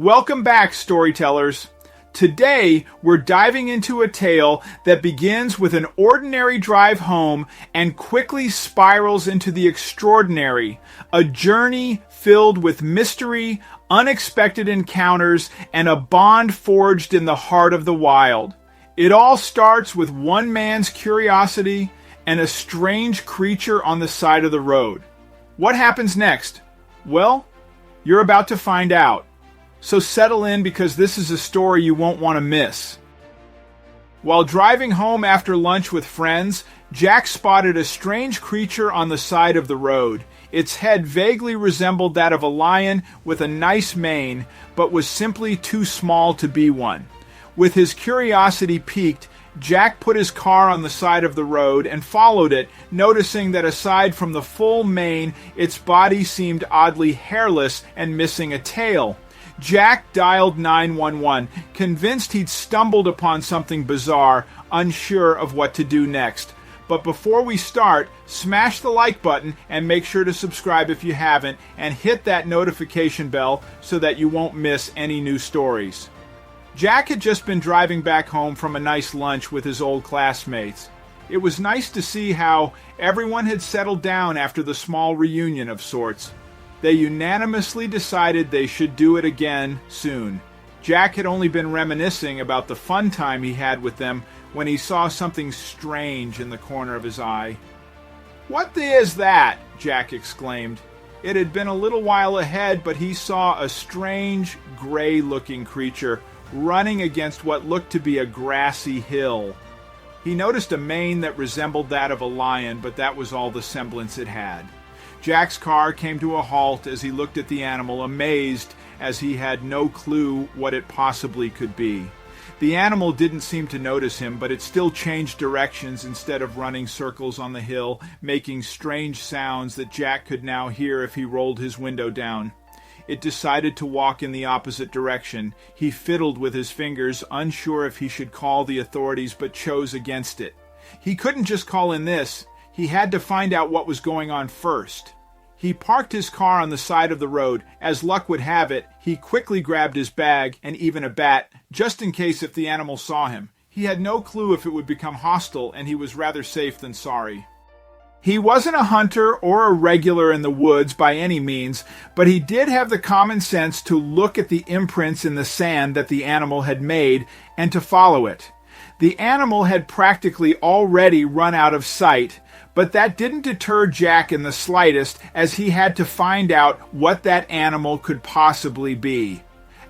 Welcome back, storytellers. Today, we're diving into a tale that begins with an ordinary drive home and quickly spirals into the extraordinary, a journey filled with mystery, unexpected encounters, and a bond forged in the heart of the wild. It all starts with one man's curiosity and a strange creature on the side of the road. What happens next? Well, you're about to find out. So settle in because this is a story you won't want to miss. While driving home after lunch with friends, Jack spotted a strange creature on the side of the road. Its head vaguely resembled that of a lion with a nice mane, but was simply too small to be one. With his curiosity piqued, Jack put his car on the side of the road and followed it, noticing that aside from the full mane, its body seemed oddly hairless and missing a tail. Jack dialed 911, convinced he'd stumbled upon something bizarre, unsure of what to do next. But before we start, smash the like button and make sure to subscribe if you haven't, and hit that notification bell so that you won't miss any new stories. Jack had just been driving back home from a nice lunch with his old classmates. It was nice to see how everyone had settled down after the small reunion of sorts. They unanimously decided they should do it again soon. Jack had only been reminiscing about the fun time he had with them when he saw something strange in the corner of his eye. "What is that?" Jack exclaimed. It had been a little while ahead, but he saw a strange, gray-looking creature running against what looked to be a grassy hill. He noticed a mane that resembled that of a lion, but that was all the semblance it had. Jack's car came to a halt as he looked at the animal, amazed as he had no clue what it possibly could be. The animal didn't seem to notice him, but it still changed directions instead of running circles on the hill, making strange sounds that Jack could now hear if he rolled his window down. It decided to walk in the opposite direction. He fiddled with his fingers, unsure if he should call the authorities, but chose against it. He couldn't just call in this. He had to find out what was going on first. He parked his car on the side of the road. As luck would have it, he quickly grabbed his bag and even a bat, just in case if the animal saw him. He had no clue if it would become hostile, and he was rather safe than sorry. He wasn't a hunter or a regular in the woods by any means, but he did have the common sense to look at the imprints in the sand that the animal had made and to follow it. The animal had practically already run out of sight, but that didn't deter Jack in the slightest, as he had to find out what that animal could possibly be.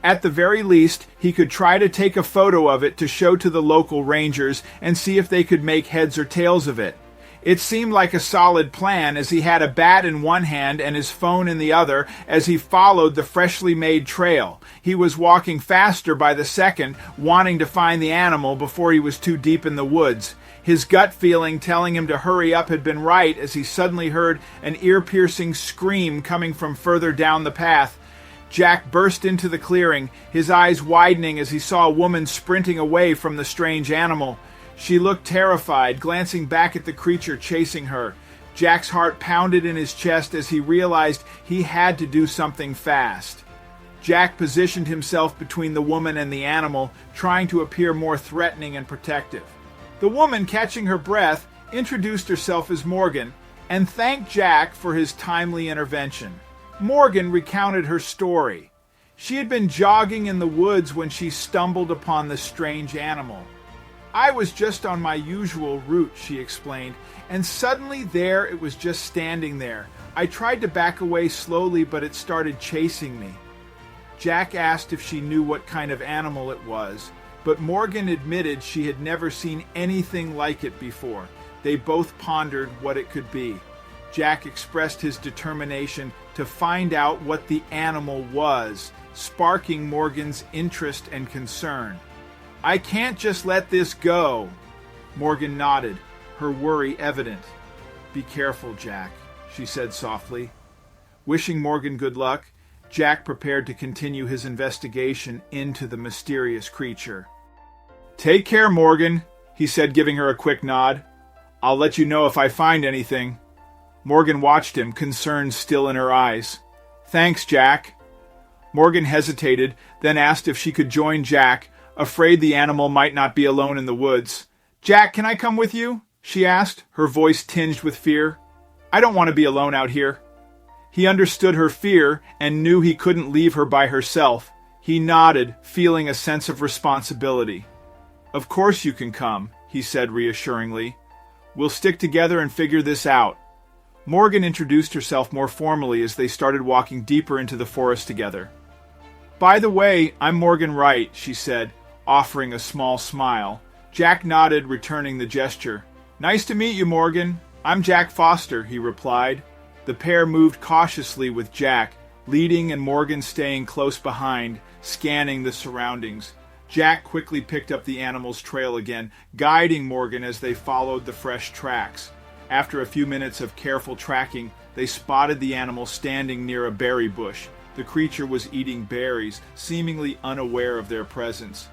At the very least, he could try to take a photo of it to show to the local rangers and see if they could make heads or tails of it. It seemed like a solid plan, as he had a bat in one hand and his phone in the other as he followed the freshly made trail. He was walking faster by the second, wanting to find the animal before he was too deep in the woods. His gut feeling telling him to hurry up had been right, as he suddenly heard an ear-piercing scream coming from further down the path. Jack burst into the clearing, his eyes widening as he saw a woman sprinting away from the strange animal. She looked terrified, glancing back at the creature chasing her. Jack's heart pounded in his chest as he realized he had to do something fast. Jack positioned himself between the woman and the animal, trying to appear more threatening and protective. The woman, catching her breath, introduced herself as Morgan and thanked Jack for his timely intervention. Morgan recounted her story. She had been jogging in the woods when she stumbled upon the strange animal. "I was just on my usual route," she explained, "and suddenly there it was just standing there. I tried to back away slowly, but it started chasing me." Jack asked if she knew what kind of animal it was, but Morgan admitted she had never seen anything like it before. They both pondered what it could be. Jack expressed his determination to find out what the animal was, sparking Morgan's interest and concern. "I can't just let this go." Morgan nodded, her worry evident. "Be careful, Jack," she said softly. Wishing Morgan good luck, Jack prepared to continue his investigation into the mysterious creature. "Take care, Morgan," he said, giving her a quick nod. "I'll let you know if I find anything." Morgan watched him, concern still in her eyes. "Thanks, Jack." Morgan hesitated, then asked if she could join Jack, afraid the animal might not be alone in the woods. "Jack, can I come with you?" she asked, her voice tinged with fear. "I don't want to be alone out here." He understood her fear and knew he couldn't leave her by herself. He nodded, feeling a sense of responsibility. "Of course you can come," he said reassuringly. "We'll stick together and figure this out." Morgan introduced herself more formally as they started walking deeper into the forest together. "By the way, I'm Morgan Wright," she said, offering a small smile. Jack nodded, returning the gesture. "Nice to meet you, Morgan. I'm Jack Foster," he replied. The pair moved cautiously with Jack, leading and Morgan staying close behind, scanning the surroundings. Jack quickly picked up the animal's trail again, guiding Morgan as they followed the fresh tracks. After a few minutes of careful tracking, they spotted the animal standing near a berry bush. The creature was eating berries, seemingly unaware of their presence.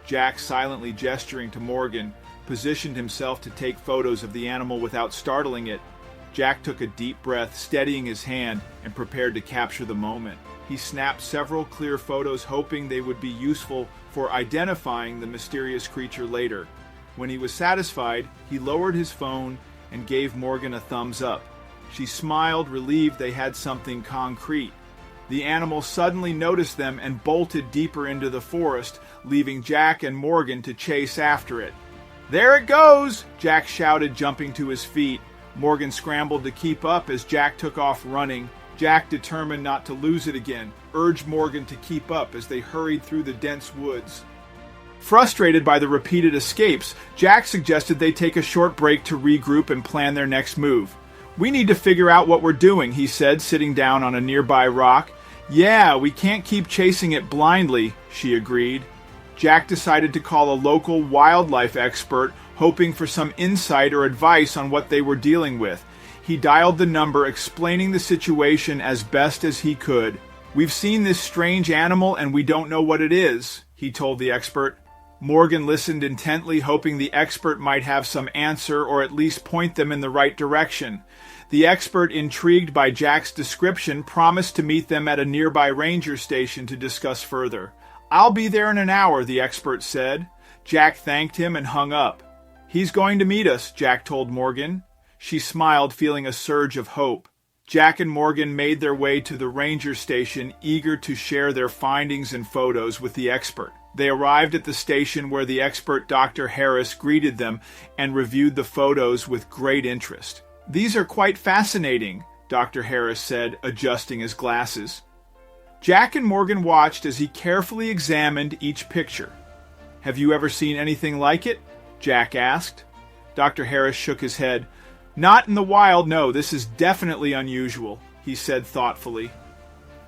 Jack, silently gesturing to Morgan, positioned himself to take photos of the animal without startling it. Jack took a deep breath, steadying his hand, and prepared to capture the moment. He snapped several clear photos, hoping they would be useful for identifying the mysterious creature later. When he was satisfied, he lowered his phone and gave Morgan a thumbs up. She smiled, relieved they had something concrete. The animal suddenly noticed them and bolted deeper into the forest, leaving Jack and Morgan to chase after it. "There it goes!" Jack shouted, jumping to his feet. Morgan scrambled to keep up as Jack took off running. Jack, determined not to lose it again, urged Morgan to keep up as they hurried through the dense woods. Frustrated by the repeated escapes, Jack suggested they take a short break to regroup and plan their next move. "We need to figure out what we're doing," he said, sitting down on a nearby rock. "Yeah, we can't keep chasing it blindly," she agreed. Jack decided to call a local wildlife expert, hoping for some insight or advice on what they were dealing with. He dialed the number, explaining the situation as best as he could. "We've seen this strange animal and we don't know what it is," he told the expert. Morgan listened intently, hoping the expert might have some answer or at least point them in the right direction. The expert, intrigued by Jack's description, promised to meet them at a nearby ranger station to discuss further. "I'll be there in an hour," the expert said. Jack thanked him and hung up. "He's going to meet us," Jack told Morgan. She smiled, feeling a surge of hope. Jack and Morgan made their way to the ranger station, eager to share their findings and photos with the expert. They arrived at the station where the expert Dr. Harris greeted them and reviewed the photos with great interest. "These are quite fascinating," Dr. Harris said, adjusting his glasses. Jack and Morgan watched as he carefully examined each picture. "Have you ever seen anything like it?" Jack asked. Dr. Harris shook his head. "Not in the wild, no. This is definitely unusual," he said thoughtfully.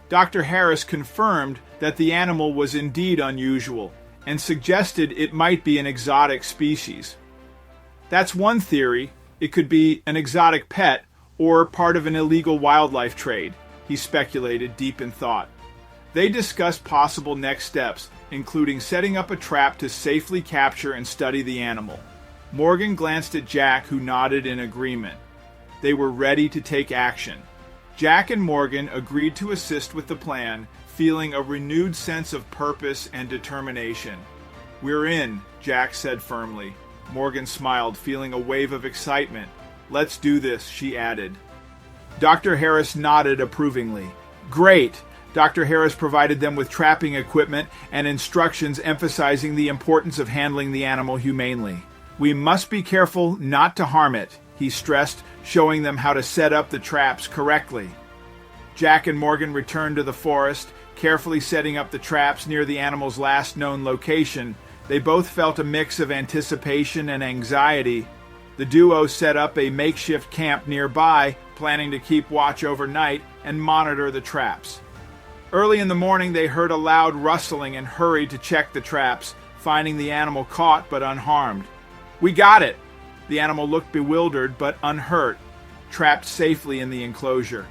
Dr. Harris confirmed that the animal was indeed unusual and suggested it might be an exotic species. "That's one theory. It could be an exotic pet or part of an illegal wildlife trade," he speculated, deep in thought. They discussed possible next steps, including setting up a trap to safely capture and study the animal. Morgan glanced at Jack, who nodded in agreement. They were ready to take action. Jack and Morgan agreed to assist with the plan, feeling a renewed sense of purpose and determination. "We're in," Jack said firmly. Morgan smiled, feeling a wave of excitement. "Let's do this," she added. Dr. Harris nodded approvingly. "Great." Dr. Harris provided them with trapping equipment and instructions emphasizing the importance of handling the animal humanely. "We must be careful not to harm it," he stressed, showing them how to set up the traps correctly. Jack and Morgan returned to the forest, carefully setting up the traps near the animal's last known location. They both felt a mix of anticipation and anxiety. The duo set up a makeshift camp nearby, planning to keep watch overnight and monitor the traps. Early in the morning, they heard a loud rustling and hurried to check the traps, finding the animal caught but unharmed. "We got it!" The animal looked bewildered but unhurt, trapped safely in the enclosure.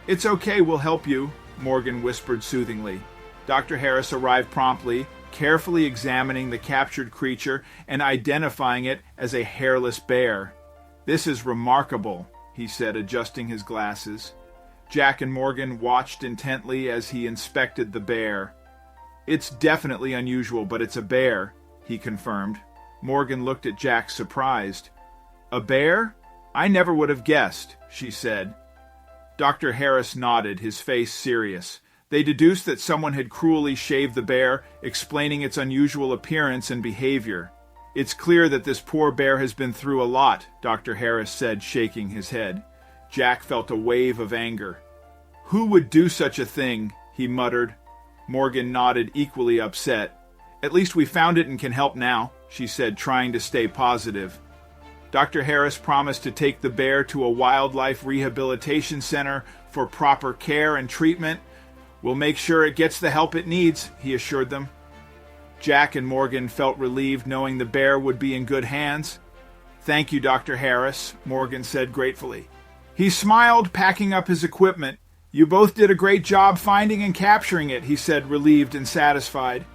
"It's okay, we'll help you," Morgan whispered soothingly. Dr. Harris arrived promptly, carefully examining the captured creature and identifying it as a hairless bear. "This is remarkable," he said, adjusting his glasses. Jack and Morgan watched intently as he inspected the bear. "It's definitely unusual, but it's a bear," he confirmed. Morgan looked at Jack surprised. "A bear? I never would have guessed," she said. Dr. Harris nodded, his face serious. They deduced that someone had cruelly shaved the bear, explaining its unusual appearance and behavior. "It's clear that this poor bear has been through a lot," Dr. Harris said, shaking his head. Jack felt a wave of anger. "Who would do such a thing?" he muttered. Morgan nodded, equally upset. "At least we found it and can help now," she said, trying to stay positive. Dr. Harris promised to take the bear to a wildlife rehabilitation center for proper care and treatment. "We'll make sure it gets the help it needs," he assured them. Jack and Morgan felt relieved knowing the bear would be in good hands. "Thank you, Dr. Harris," Morgan said gratefully. He smiled, packing up his equipment. "You both did a great job finding and capturing it," he said, relieved and satisfied.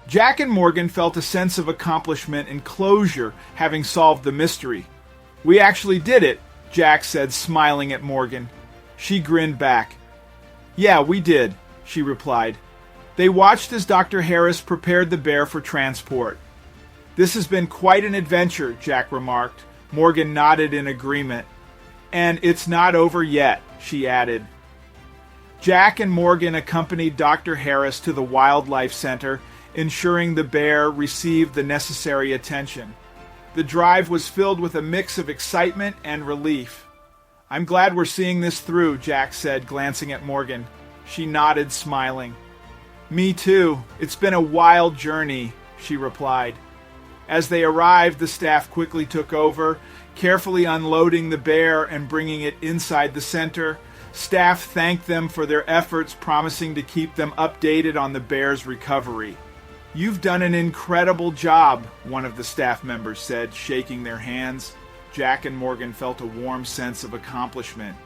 Jack and Morgan felt a sense of accomplishment and closure, having solved the mystery. "We actually did it," Jack said, smiling at Morgan. She grinned back. "Yeah, we did," she replied. They watched as Dr. Harris prepared the bear for transport. "This has been quite an adventure," Jack remarked. Morgan nodded in agreement. "And it's not over yet," she added. Jack and Morgan accompanied Dr. Harris to the Wildlife Center, ensuring the bear received the necessary attention. The drive was filled with a mix of excitement and relief. "I'm glad we're seeing this through," Jack said, glancing at Morgan. She nodded, smiling. "Me too. It's been a wild journey," she replied. As they arrived, the staff quickly took over, carefully unloading the bear and bringing it inside the center. Staff thanked them for their efforts, promising to keep them updated on the bear's recovery. "You've done an incredible job," one of the staff members said, shaking their hands. Jack and Morgan felt a warm sense of accomplishment.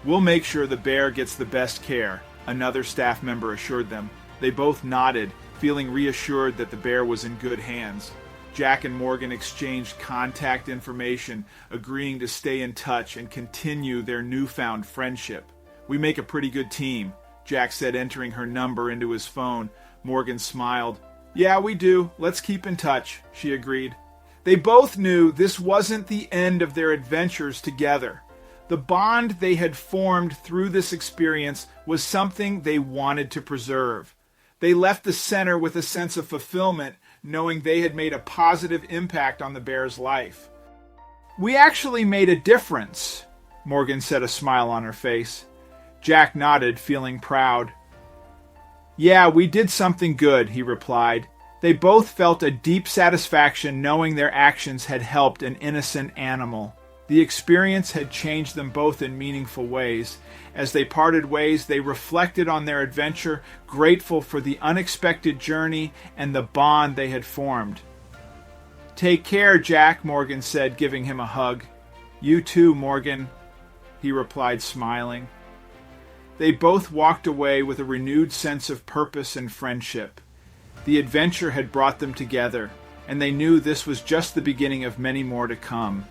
"We'll make sure the bear gets the best care," another staff member assured them. They both nodded, feeling reassured that the bear was in good hands. Jack and Morgan exchanged contact information, agreeing to stay in touch and continue their newfound friendship. "We make a pretty good team," Jack said, entering her number into his phone. Morgan smiled. "Yeah, we do. Let's keep in touch," she agreed. They both knew this wasn't the end of their adventures together. The bond they had formed through this experience was something they wanted to preserve. They left the center with a sense of fulfillment, knowing they had made a positive impact on the bear's life. "We actually made a difference," Morgan said, a smile on her face. Jack nodded, feeling proud. "Yeah, we did something good," he replied. They both felt a deep satisfaction knowing their actions had helped an innocent animal. The experience had changed them both in meaningful ways. As they parted ways, they reflected on their adventure, grateful for the unexpected journey and the bond they had formed. "Take care, Jack," Morgan said, giving him a hug. "You too, Morgan," he replied, smiling. They both walked away with a renewed sense of purpose and friendship. The adventure had brought them together, and they knew this was just the beginning of many more to come.